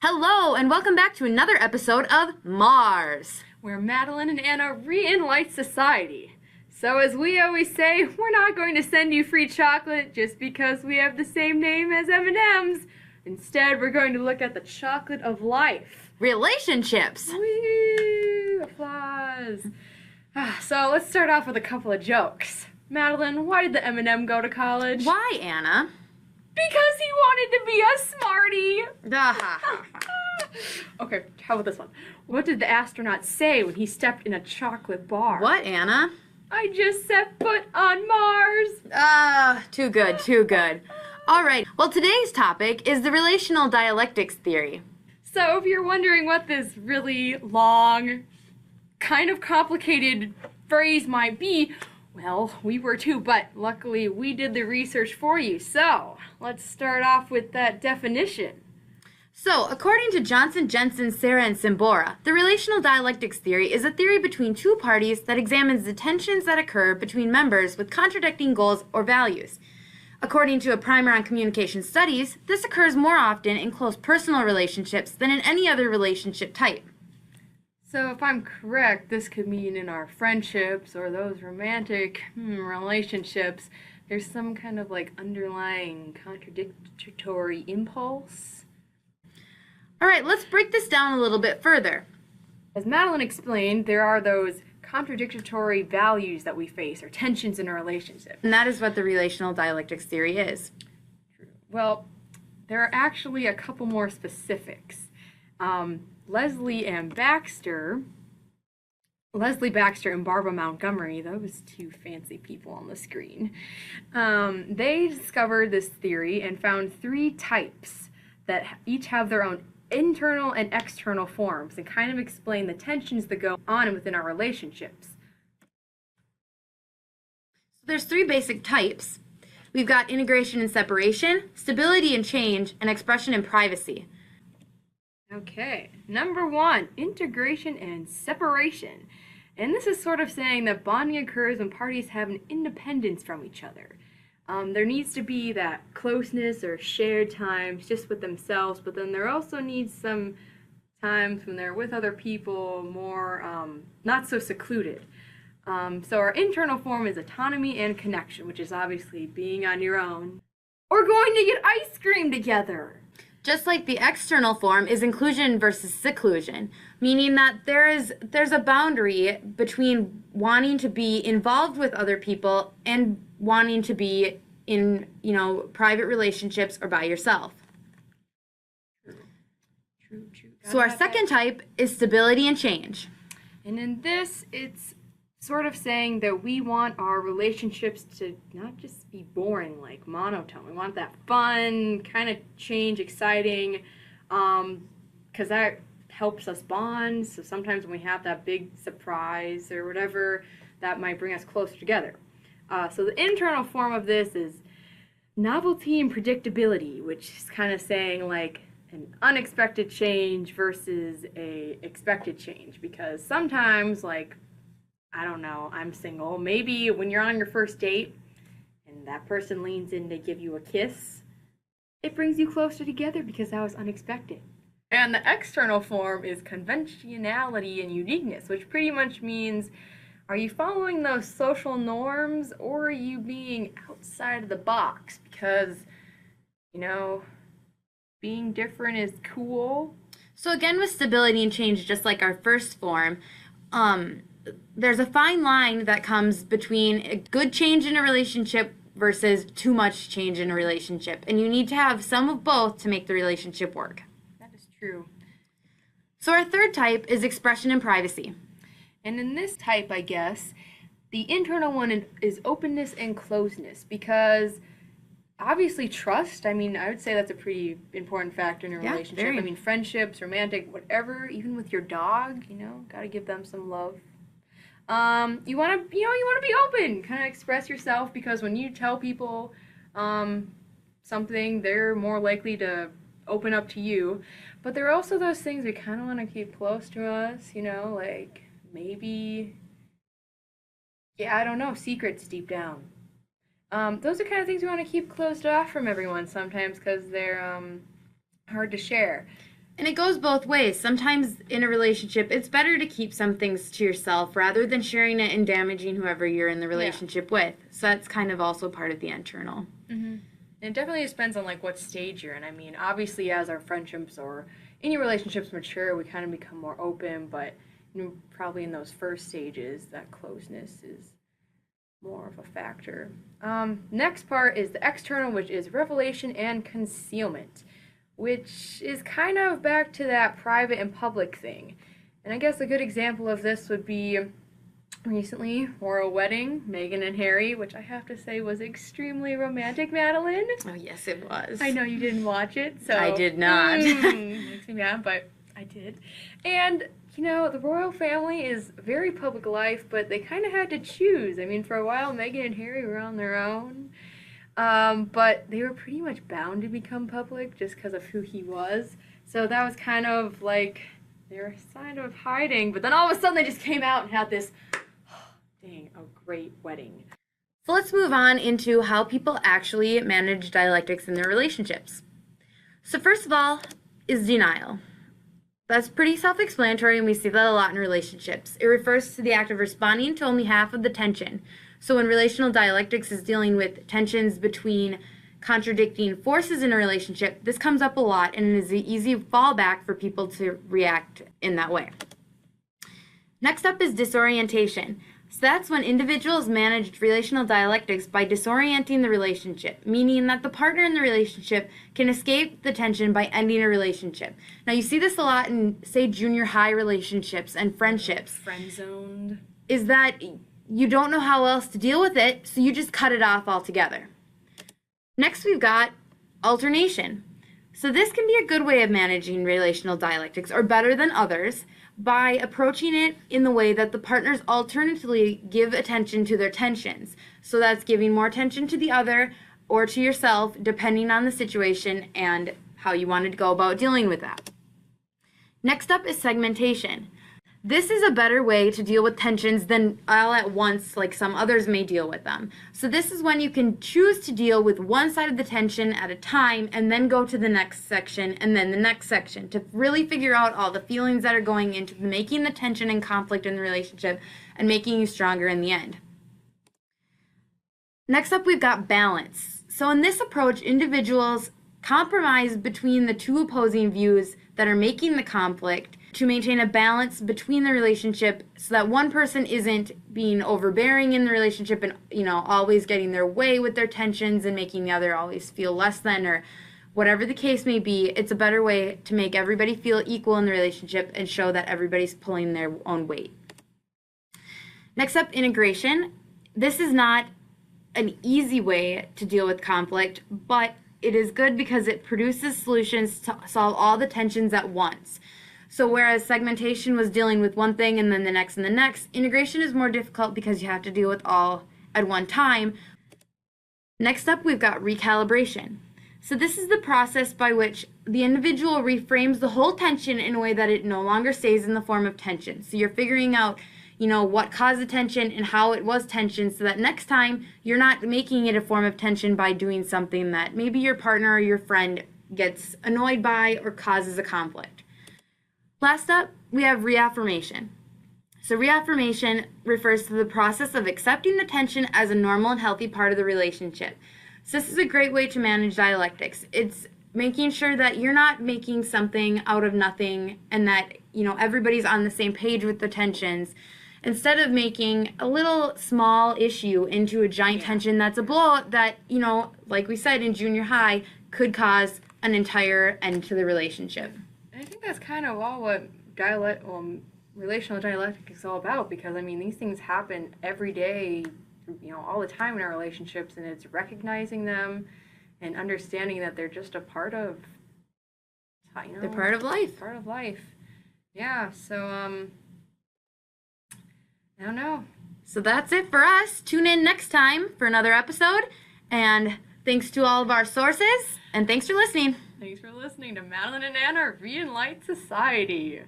Hello, and welcome back to another episode of Mars. Where Madeline and Anna re-enlight society. So as we always say, we're not going to send you free chocolate just because we have the same name as M&M's. Instead, we're going to look at the chocolate of life. Relationships. Woo! Applause. So let's start off with a couple of jokes. Madeline, why did the M&M go to college? Why, Anna? Because he wanted to be a smarty. Okay, how about this one? What did the astronaut say when he stepped in a chocolate bar? What, Anna? I just set foot on Mars. Too good, too good. All right, well, today's topic is the relational dialectics theory. So if you're wondering what this really long, kind of complicated phrase might be, well, we were too, but luckily we did the research for you. So let's start off with that definition. So, according to Johnson, Jensen, Sarah, and Simbora, the relational dialectics theory is a theory between two parties that examines the tensions that occur between members with contradicting goals or values. According to a primer on communication studies, this occurs more often in close personal relationships than in any other relationship type. So if I'm correct, this could mean in our friendships or those romantic relationships, there's some kind of like underlying contradictory impulse. All right, let's break this down a little bit further. As Madeline explained, there are those contradictory values that we face or tensions in a relationship. And that is what the relational dialectics theory is. Well, there are actually a couple more specifics. Leslie Baxter and Barbara Montgomery, those two fancy people on the screen, they discovered this theory and found three types that each have their own internal and external forms and kind of explain the tensions that go on within our relationships. So there's three basic types. We've got integration and separation, stability and change, and expression and privacy. Okay, number one, integration and separation. And this is sort of saying that bonding occurs when parties have an independence from each other. There needs to be that closeness or shared times just with themselves, but then there also needs some times when they're with other people, more not so secluded. So our internal form is autonomy and connection, which is obviously being on your own or going to get ice cream together. Just like the external form is inclusion versus seclusion, meaning that there's a boundary between wanting to be involved with other people and wanting to be in, private relationships or by yourself. True. So our second type is stability and change. And in this, it's sort of saying that we want our relationships to not just be boring, like monotone. We want that fun, kind of change, exciting, because that helps us bond. So sometimes when we have that big surprise or whatever, that might bring us closer together. So the internal form of this is novelty and predictability, which is kind of saying like an unexpected change versus a expected change. Because sometimes, like, I don't know, I'm single. Maybe when you're on your first date and that person leans in to give you a kiss, it brings you closer together because that was unexpected. And the external form is conventionality and uniqueness, which pretty much means, are you following those social norms or are you being outside of the box? Because, being different is cool. So again, with stability and change, just like our first form, there's a fine line that comes between a good change in a relationship versus too much change in a relationship. And you need to have some of both to make the relationship work. That is true. So our third type is expression and privacy. And in this type, I guess, the internal one is openness and closeness, because obviously trust, I would say that's a pretty important factor in a relationship. Very. Friendships, romantic, whatever, even with your dog, gotta give them some love. You want to be open, kind of express yourself, because when you tell people something, they're more likely to open up to you. But there are also those things we kind of want to keep close to us, like maybe, I don't know, secrets deep down. Those are kind of things we want to keep closed off from everyone sometimes because they're hard to share. And it goes both ways. Sometimes in a relationship, it's better to keep some things to yourself rather than sharing it and damaging whoever you're in the relationship with. So that's kind of also part of the internal. Mm-hmm. It definitely depends on like what stage you're in. I mean, obviously as our friendships or any relationships mature, we kind of become more open, but probably in those first stages, that closeness is more of a factor. Next part is the external, which is revelation and concealment, which is kind of back to that private and public thing. And I guess a good example of this would be recently royal wedding, Meghan and Harry, which I have to say was extremely romantic, Madeline. Oh, yes, it was. I know you didn't watch it, so I did not. Makes me mad, but I did. And the royal family is very public life, but they kind of had to choose. I mean, for a while, Meghan and Harry were on their own, but they were pretty much bound to become public just because of who he was. So that was kind of like they were kind of hiding, but then all of a sudden they just came out and had this, a great wedding. So let's move on into how people actually manage dialectics in their relationships. So first of all is denial. That's pretty self-explanatory, and we see that a lot in relationships. It refers to the act of responding to only half of the tension. So when relational dialectics is dealing with tensions between contradicting forces in a relationship, this comes up a lot and is an easy fallback for people to react in that way. Next up is disorientation. So that's when individuals manage relational dialectics by disorienting the relationship, meaning that the partner in the relationship can escape the tension by ending a relationship. Now you see this a lot in, say, junior high relationships and friendships. Friend-zoned. Is that you don't know how else to deal with it, so you just cut it off altogether. Next we've got alternation. So this can be a good way of managing relational dialectics, or better than others, by approaching it in the way that the partners alternatively give attention to their tensions. So that's giving more attention to the other or to yourself, depending on the situation and how you wanted to go about dealing with that. Next up is segmentation. This is a better way to deal with tensions than all at once like some others may deal with them. So this is when you can choose to deal with one side of the tension at a time and then go to the next section and then the next section to really figure out all the feelings that are going into making the tension and conflict in the relationship and making you stronger in the end. Next up, we've got balance. So in this approach, individuals compromise between the two opposing views that are making the conflict to maintain a balance between the relationship so that one person isn't being overbearing in the relationship and, always getting their way with their tensions and making the other always feel less than, or whatever the case may be. It's a better way to make everybody feel equal in the relationship and show that everybody's pulling their own weight. Next up, integration. This is not an easy way to deal with conflict, but it is good because it produces solutions to solve all the tensions at once. So whereas segmentation was dealing with one thing and then the next and the next, integration is more difficult because you have to deal with all at one time. Next up, we've got recalibration. So this is the process by which the individual reframes the whole tension in a way that it no longer stays in the form of tension. So you're figuring out, what caused the tension and how it was tension so that next time you're not making it a form of tension by doing something that maybe your partner or your friend gets annoyed by or causes a conflict. Last up, we have reaffirmation. So reaffirmation refers to the process of accepting the tension as a normal and healthy part of the relationship. So this is a great way to manage dialectics. It's making sure that you're not making something out of nothing and that, everybody's on the same page with the tensions, instead of making a little small issue into a giant tension that's a blowout that, like we said in junior high, could cause an entire end to the relationship. I think that's kind of all what relational dialectic is all about, because these things happen every day, all the time in our relationships, and it's recognizing them and understanding that they're just a part of, they're part of life. Part of life. Yeah. So I don't know. So that's it for us. Tune in next time for another episode, and thanks to all of our sources, and thanks for listening. Thanks for listening to Madeline and Anna Re-Enlight Society.